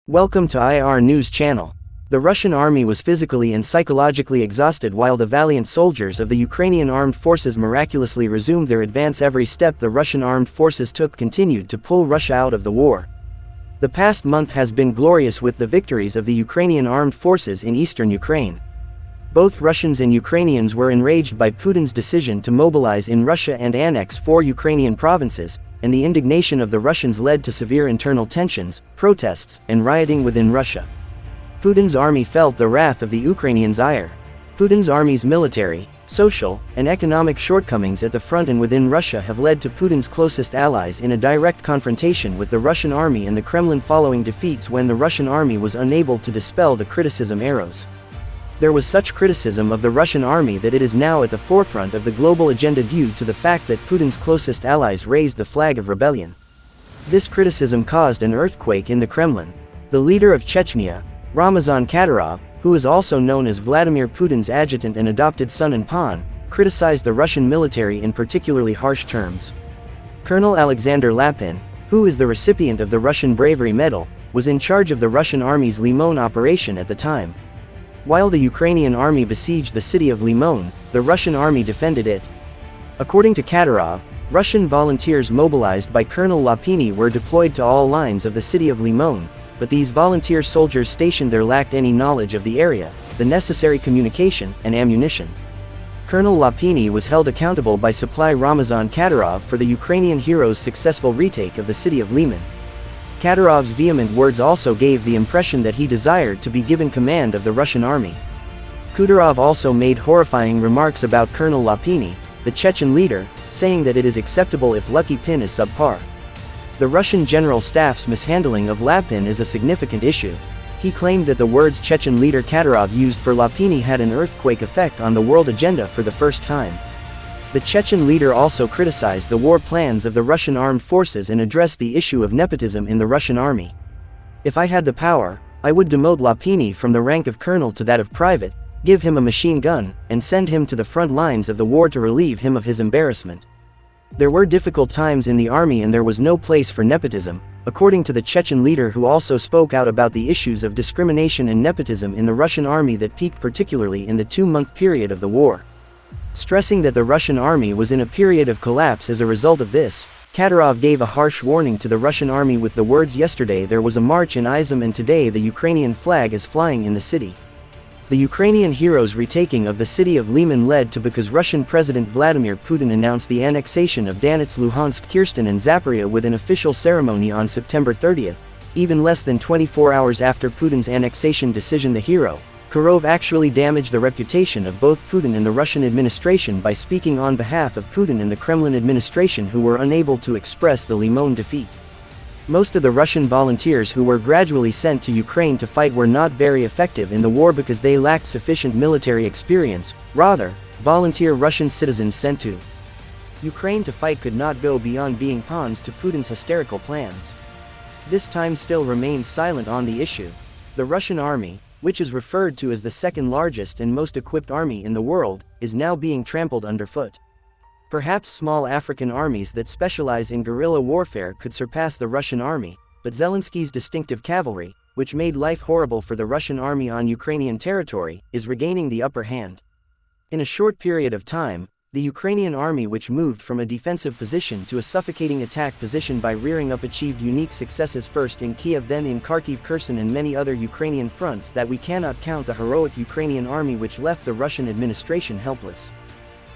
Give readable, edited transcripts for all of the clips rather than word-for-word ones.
Welcome to IR News Channel. The Russian army was physically and psychologically exhausted while the valiant soldiers of the Ukrainian armed forces miraculously resumed their advance. Every step the Russian armed forces took continued to pull Russia out of the war. The past month has been glorious with the victories of the Ukrainian armed forces in eastern Ukraine. Both Russians and Ukrainians were enraged by Putin's decision to mobilize in Russia and annex 4 Ukrainian provinces, and the indignation of the Russians led to severe internal tensions, protests, and rioting within Russia. Putin's army felt the wrath of the Ukrainians' ire. Putin's army's military, social, and economic shortcomings at the front and within Russia have led to Putin's closest allies in a direct confrontation with the Russian army and the Kremlin following defeats when the Russian army was unable to dispel the criticism arrows. There was such criticism of the Russian army that it is now at the forefront of the global agenda due to the fact that Putin's closest allies raised the flag of rebellion. This criticism caused an earthquake in the Kremlin. The leader of Chechnya, Ramzan Kadyrov, who is also known as Vladimir Putin's adjutant and adopted son and pawn, criticized the Russian military in particularly harsh terms. Colonel Alexander Lapin, who is the recipient of the Russian Bravery Medal, was in charge of the Russian army's Limon operation at the time. While the Ukrainian army besieged the city of Limon, the Russian army defended it. According to Kadyrov, Russian volunteers mobilized by Colonel Lapini were deployed to all lines of the city of Limon, but these volunteer soldiers stationed there lacked any knowledge of the area, the necessary communication, and ammunition. Colonel Lapini was held accountable by supply Ramzan Kadyrov for the Ukrainian hero's successful retake of the city of Liman. Kadyrov's vehement words also gave the impression that he desired to be given command of the Russian army. Kadyrov also made horrifying remarks about Colonel Lapini, the Chechen leader, saying that it is acceptable if Lucky Pin is subpar. The Russian General Staff's mishandling of Lapin is a significant issue. He claimed that the words Chechen leader Kadyrov used for Lapini had an earthquake effect on the world agenda for the first time. The Chechen leader also criticized the war plans of the Russian armed forces and addressed the issue of nepotism in the Russian army. "If I had the power, I would demote Lapini from the rank of colonel to that of private, give him a machine gun, and send him to the front lines of the war to relieve him of his embarrassment." There were difficult times in the army and there was no place for nepotism, according to the Chechen leader, who also spoke out about the issues of discrimination and nepotism in the Russian army that peaked particularly in the 2-month period of the war. Stressing that the Russian army was in a period of collapse as a result of this, Kadyrov gave a harsh warning to the Russian army with the words, "Yesterday there was a march in Izum and today the Ukrainian flag is flying in the city." The Ukrainian heroes' retaking of the city of Liman led to because Russian President Vladimir Putin announced the annexation of Donetsk, Luhansk, Kherson and Zaporizhzhia with an official ceremony on September 30th, even less than 24 hours after Putin's annexation decision. The hero, Kadyrov, actually damaged the reputation of both Putin and the Russian administration by speaking on behalf of Putin and the Kremlin administration, who were unable to express the Limon defeat. Most of the Russian volunteers who were gradually sent to Ukraine to fight were not very effective in the war because they lacked sufficient military experience. Rather, volunteer Russian citizens sent to Ukraine to fight could not go beyond being pawns to Putin's hysterical plans. This time still remains silent on the issue. The Russian army, which is referred to as the second largest and most equipped army in the world, is now being trampled underfoot. Perhaps small African armies that specialize in guerrilla warfare could surpass the Russian army, but Zelensky's distinctive cavalry, which made life horrible for the Russian army on Ukrainian territory, is regaining the upper hand. In a short period of time, the Ukrainian army, which moved from a defensive position to a suffocating attack position by rearing up, achieved unique successes, first in Kiev, then in Kharkiv, Kherson and many other Ukrainian fronts that we cannot count. The heroic Ukrainian army which left the Russian administration helpless.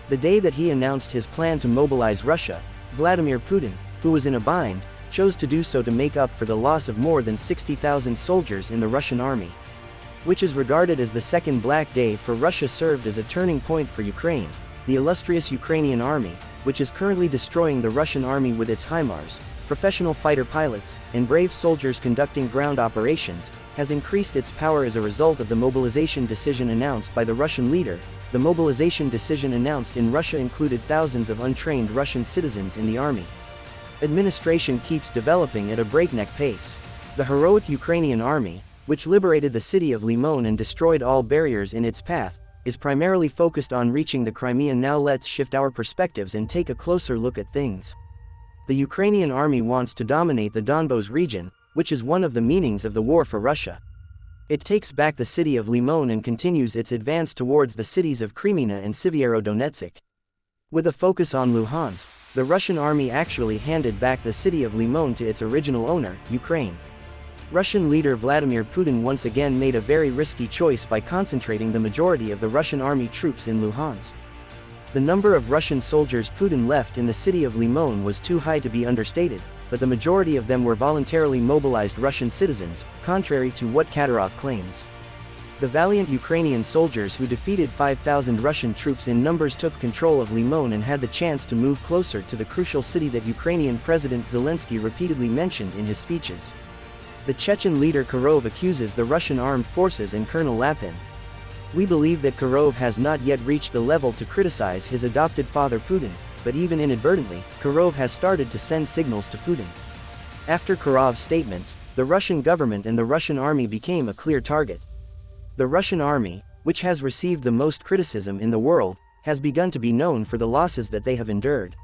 The day that he announced his plan to mobilize Russia, Vladimir Putin, who was in a bind, chose to do so to make up for the loss of more than 60,000 soldiers in the Russian army. Which is regarded as the second Black Day for Russia, served as a turning point for Ukraine. The illustrious Ukrainian army, which is currently destroying the Russian army with its HIMARS, professional fighter pilots, and brave soldiers conducting ground operations, has increased its power as a result of the mobilization decision announced by the Russian leader. The mobilization decision announced in Russia included thousands of untrained Russian citizens in the army. Administration keeps developing at a breakneck pace. The heroic Ukrainian army, which liberated the city of Limon and destroyed all barriers in its path, is primarily focused on reaching the Crimea. Now let's shift our perspectives and take a closer look at things. The Ukrainian army wants to dominate the Donbas region, which is one of the meanings of the war for Russia. It takes back the city of Limon and continues its advance towards the cities of Kreminna and Sieverodonetsk. With a focus on Luhansk, the Russian army actually handed back the city of Limon to its original owner, Ukraine. Russian leader Vladimir Putin once again made a very risky choice by concentrating the majority of the Russian army troops in Luhansk. The number of Russian soldiers Putin left in the city of Limon was too high to be understated, but the majority of them were voluntarily mobilized Russian citizens, contrary to what Kadyrov claims. The valiant Ukrainian soldiers who defeated 5,000 Russian troops in numbers took control of Limon and had the chance to move closer to the crucial city that Ukrainian President Zelensky repeatedly mentioned in his speeches. The Chechen leader Kadyrov accuses the Russian armed forces and Colonel Lapin. We believe that Kadyrov has not yet reached the level to criticize his adopted father Putin, but even inadvertently, Kadyrov has started to send signals to Putin. After Kadyrov's statements, the Russian government and the Russian army became a clear target. The Russian army, which has received the most criticism in the world, has begun to be known for the losses that they have endured.